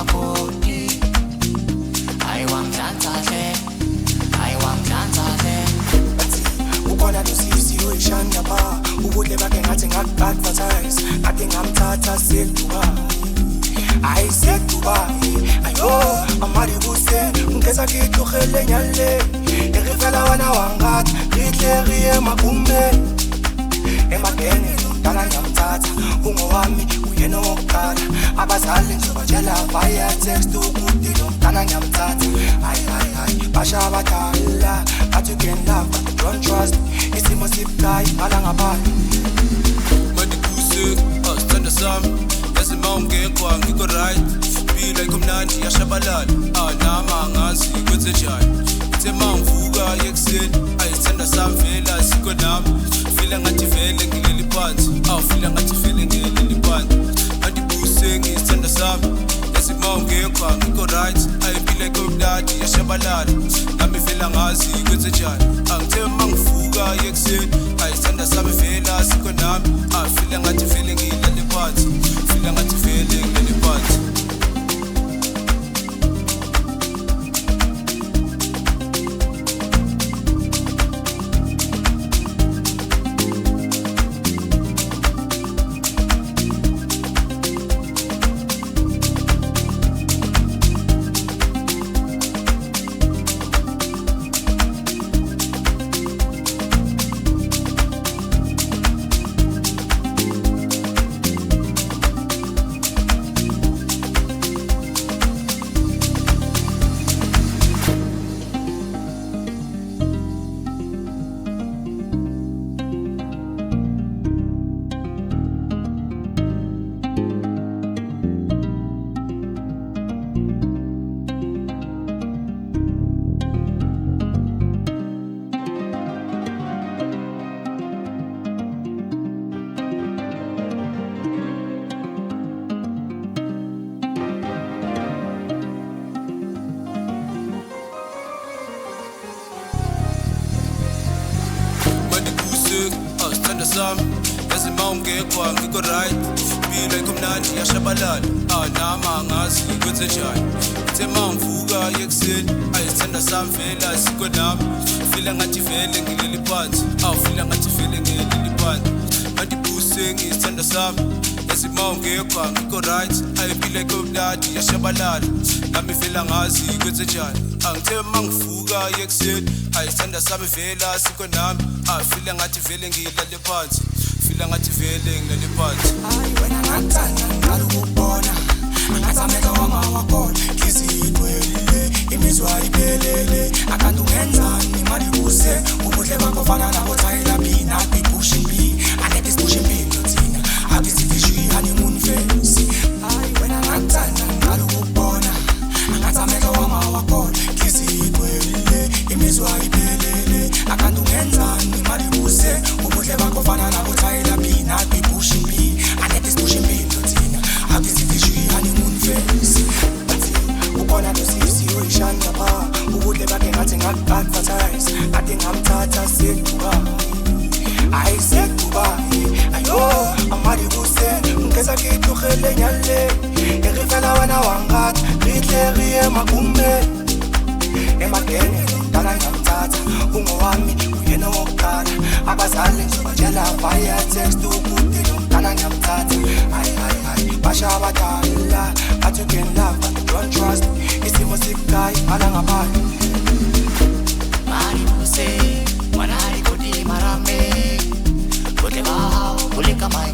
makoti. I want chantage, I want chantage. Ukona nosisi uyishanya ba ubuhle bakhe ngathi ngak-advertise ngathi ngamthatha sedubai ayi sedubai ayo amari buse ngeza kitlogele nyale e re fela wana wangat re tle re ye makume emagenge dala ngamthatha ungowami uyena wokuqala abazali ngizobatshela via text ukuthi lo mntana ngamthatha hayi basha abadala but you can love but you don't trust isimo sibucayi bala ngaphandle mandibuse asithanda sami yazi ma ungekho ngikho right phila ikumnandi yashabalala nama angazi kwenze njani ithe ma ngivuka ekuseni ayithanda sami vela sikho nami fila ngathi vele ngileli phansi fila ngathi vele ngileli phansi mandibuse ngisithanda sami yazi ma ungekho ngikho right ayiphila ikumnandi yashabalala nami vela ngazi kwenze njani angithe ma ngivuka ekuseni ayithanda sami vela sikho nami fila ngathi vele ngileli phansi fila ngathi vele ngileli phansi asithanda sami yazi ma ungekho ngikho right phila ikumnandi yashabalala nama angazi kwenze njani ithe ma ngivuka ekuseni ayithanda sami vela sikho nami fila ngathi vele ngileli phansi fila ngathi vele ngileli phansi mandibuse ngisithanda sami yazi ma ungekho ngikho right ayiphila ikumnandi yashabalala nami vela ngazi kwenze njani angithe ma ngivuka ekuseni ayithanda sami vela sikho nami fila ngathi vele ngilele phansi fila ngathi vele ngilele phansi hayi wena ngathanda ngalo ukubona angatsameka wangawakona ngizigwele imizwa iphelele akanti ungenzani mali kuse ubuhle bakho fana nabo Tyler B nabi pushing B anethi pushing B nothina akisithi shi honeymoon face hayi wena ngathanda ngalo ukubona angatsameka wangawakona ngizigwele imizwa iphelele akanti ungenzani mali kuse ubuhle bakho fana nabo Tyler B nabi pushing B anethi pushing B nothina akisithi shi honeymoon face ukona nosisi uyishanya ba ubuhle bakhe ngathi ngak-advertise ngathi ngamthatha sedubai ayi sedubai ayo amari buse ngeza kitlogele nyale e re fela wana wangat re tle re ye makume emagenge dala ngamthatha ungowami uyena wokuqala abazali ngizobatshela via text ukuthi lo mntana ngamthatha hayi basha abadala but you can love but you don't trust isimo sibucayi bala ngaphandle Mari buse, wana hari kodi marame. Kote bahao, kulika mai